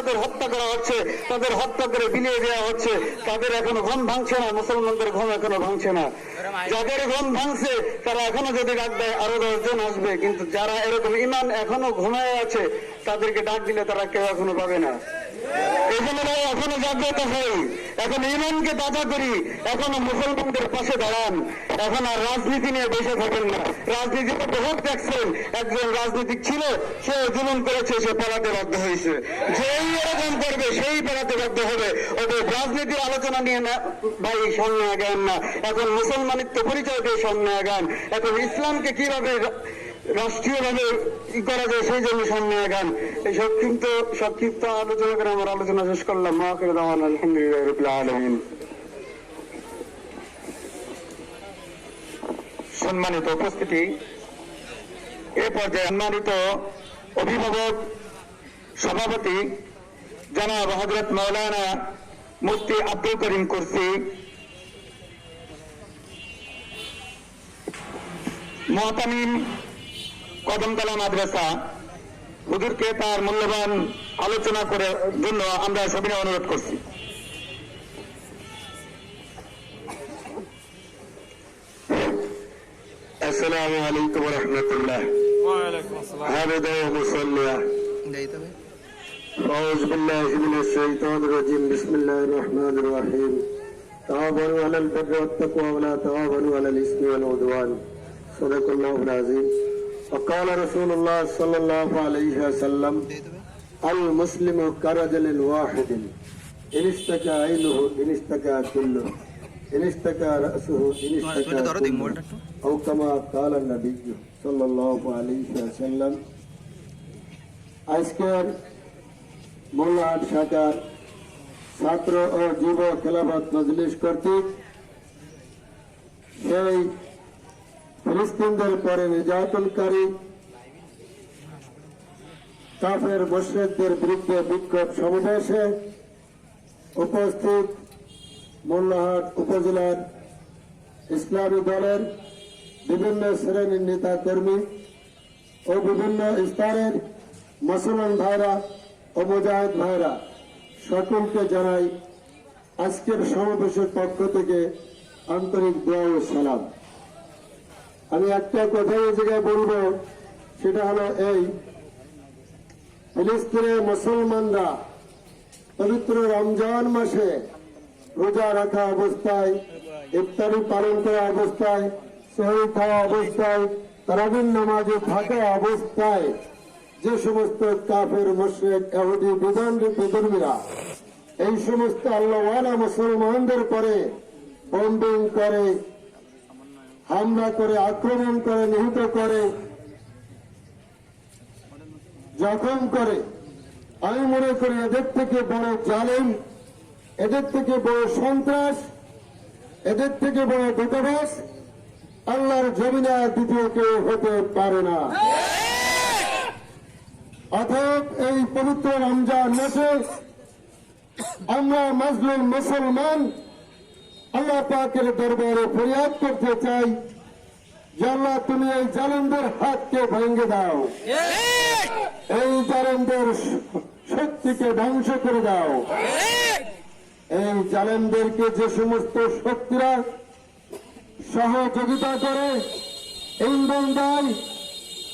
তাদের হত্যা করা হচ্ছে, তাদের হত্যা করে বিলিয়ে দেওয়া হচ্ছে। তাদের এখনো ঘুম ভাঙছে না, মুসলমানদের ঘুম এখনো ভাঙছে না। যাদের ঘুম ভাঙছে তারা এখনো যদি ডাক দেয় আরো 10 জন আসবে, কিন্তু যারা এরকম ইমান এখনো ঘুমায় আছে তাদেরকে ডাক দিলে তারা কেউ এখনো পাবে না। এই জন্য এখনো জাগ্রত হই, এখন ইমানকে তাজা করি, এখনো মুসলমানদের পাশে দাঁড়ান। এখন আর রাজনীতি নিয়ে বসে থাকেন না। রাজনীতিতে বহুত দেখছেন, একজন রাজনীতিক ছিল, সে জুলুম করেছে, সে পালাতে বাধ্য হয়েছে। যেই এরকম করবে সেই পালাতে বাধ্য হবে। ওদের রাজনীতির আলোচনা নিয়ে না ভাই সামনে আগান না, এখন মুসলমানিত্ব পরিচয় দিয়ে সামনে আগান। এখন ইসলামকে কিভাবে রাষ্ট্রীয়ভাবে করা যায় সেই জন্য সামনে আগান। এই সংক্ষিপ্ত আলোচনা করে আমার আলোচনা শেষ করলাম। আলহামদুলিল্লাহ রাব্বিল আলামিন। সম্মানিত উপস্থিতি, এ পর্যায়ে সম্মানিত অভিভাবক সভাপতি জনাব হযরত মাওলানা মুফতি আব্দুল করিম কুরসি মুহতামিম কদমতলা মাদ্রাসা হুজুরকে তার মূল্যবান আলোচনা করার জন্য আমরা সবিনয় অনুরোধ করছি। আসসালামু আলাইকুম ওয়া রাহমাতুল্লাহ। ওয়া আলাইকুম আসসালাম। হামিদা ওয়া মুসাল্লিয়া। আউযু বিল্লাহি মিনাশ শাইতানির রাজীম। বিসমিল্লাহির রহমানির রহিম। তাআওয়ানু আলাল বিররি ওয়াত তাকওয়া ওয়া লা তাআওয়ানু আলাল ইসমি ওয়াল উদওয়ান। সাদাকাল্লাহুল আযীম। وقال رسول الله صلى الله عليه وسلم المسلم كرجل واحد إن اشتكى عينه إن اشتكى كله إن اشتكى رأسه إن اشتكى كله أو كما قال النبي صلى الله عليه وسلم। আজকের মোল্লাহাট শাখার ছাত্র ও যুব খেলাফত মজলিস কর্তৃক সেই ফিলিস্তিনদের পরে নির্যাতনকারী কাফের মুশরিকদের বিরুদ্ধে বিক্ষোভ সমাবেশে উপস্থিত মোল্লাহাট উপজেলার ইসলামী দলের বিভিন্ন শ্রেণীর নেতা কর্মী ও বিভিন্ন স্তরের মুসলমান ভাইরা ও মুজাহিদ ভাইরা সকলকে জানাই আজকের সমাবেশের পক্ষ থেকে আন্তরিক দোয়া ও সালাম। আমি একটা কথা এই জায়গায় বলবো, সেটা হলো এই ফিলিস্তিনের মুসলমানরা পবিত্র রমজান মাসে রোজা রাখা অবস্থায়, ইফতারি পালন করা অবস্থায়, সেহরি খাওয়া অবস্থায়, তারাবির নামাজে থাকা অবস্থায় যে সমস্ত কাফের মুশরিক ইহুদি বিধর্মীরা এই সমস্ত আল্লাহওয়ালা মুসলমানদের পরে বম্বিং করে, হামলা করে, আক্রমণ করে, নিহত করে, জখম করে, আমি মনে করি এদের থেকে বড় জালেম, এদের থেকে বড় সন্ত্রাস, এদের থেকে বড় দূতাবাস আল্লাহর জমিনে দ্বিতীয় কেউ হতে পারে না। অতএব এই পবিত্র রমজান মাসে আমরা মাজলুম মুসলমান আল্লাহ পাকের দরবারে ফরিয়াদ করতে চাই যে আল্লাহ তুমি এই জালেমদের হাতকে ভেঙে দাও, এই জালেমদের শক্তিকে ধ্বংস করে দাও। এই জালেমদেরকে যে সমস্ত শক্তিরা সহযোগিতা করে, ইন্ধন দেয়,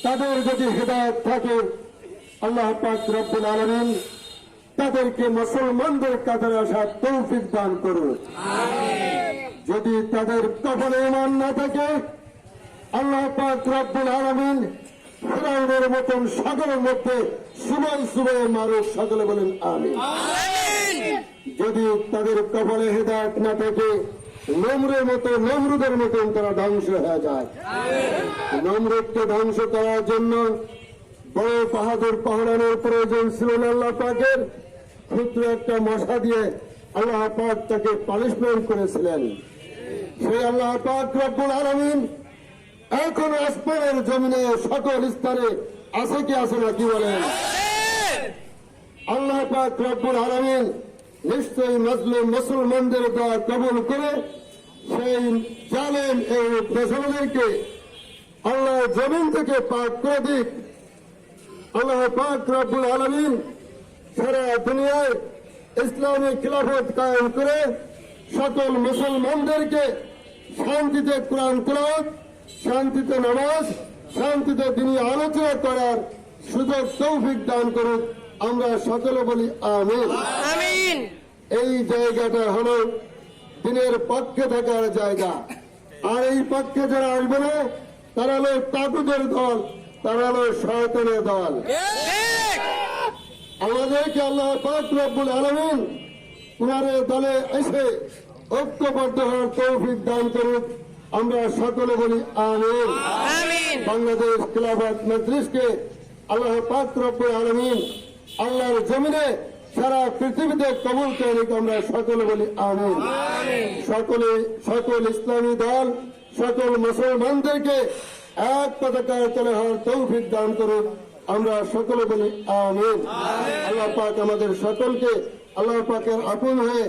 তাদের যদি হেদায়েত থাকে আল্লাহ পাক রব্বুল আলামিন তাদেরকে মুসলমানদের কাতারে আসার তৌফিক দান করুন। যদি তাদের কপালে ঈমান না থাকে আল্লাহ পাক রব্বুল আলামিন ফিরআউনের মতন সাগরের মধ্যে সুবাই সুবাই মারুক, সকলে বলেন আমিন। যদি তাদের কপালে হেদায়েত না থাকে নমরুদের মতন তারা ধ্বংস হয়ে যায়। নমরুদকে ধ্বংস করার জন্য বড় বাহাদুর পাহাড়ানোর প্রয়োজন ছিল না আল্লাহ পাকের। ক্ষুদ্র একটা মশা দিয়ে আল্লাহ পাক তাকে পানিশমেন্ট করেছিলেন। সেই আল্লাহ পাক রব্বুল আলামিন এখন আসমানের জমিনে সকল স্তরে আছে কি আছে না, কি বলেন? আল্লাহ পাক রব্বুল আলামিন নিশ্চয়ই মাজলুম মুসলমানদের দোয়া কবুল করে সেই জালেম এই মুসলমানদেরকে আল্লাহ জমিন থেকে পাক করে দিক। আল্লাহ পাক রব্বুল আলামিন সারা দুনিয়ায় ইসলামী খিলাফত কায়েম করে সকল মুসলমানদেরকে শান্তিতে কোরআন তেলাওয়াত, শান্তিতে নামাজ, শান্তিতে দিনী আলোচনা করার সুযোগ তৌফিক দান করুক। আমরা সকলে বলি আমিন। আমিন। এই জায়গাটা হলো দিনের পক্ষে থাকার জায়গা, আর এই পক্ষে যারা আসবে না তারা হলো তাগুতের দল, তারা হলো শয়তানের দল। ঠিক। আমাদেরকে আল্লাহ পাক রব্বুল আলামিন উনার দলে এসে ঐক্যবদ্ধ হওয়ার তৌফিক দান করুক। আমরা সকলে বলি আমিন। আমিন। বাংলাদেশ খিলাফত মজলিসকে আল্লাহ পাক রব্বুল আলামিন আল্লাহর জমিনে সারা পৃথিবীতে কবুল করে। আমরা সকলে বলি আমিন। সকল ইসলামী দল সকল মুসলমানদেরকে এক পতাকার তলে হওয়ার তৌফিক দান করুক। আমরা সকলে বলি আমিন। আল্লাহ পাক আমাদের সকলকে আল্লাহ পাকের আপন হয়ে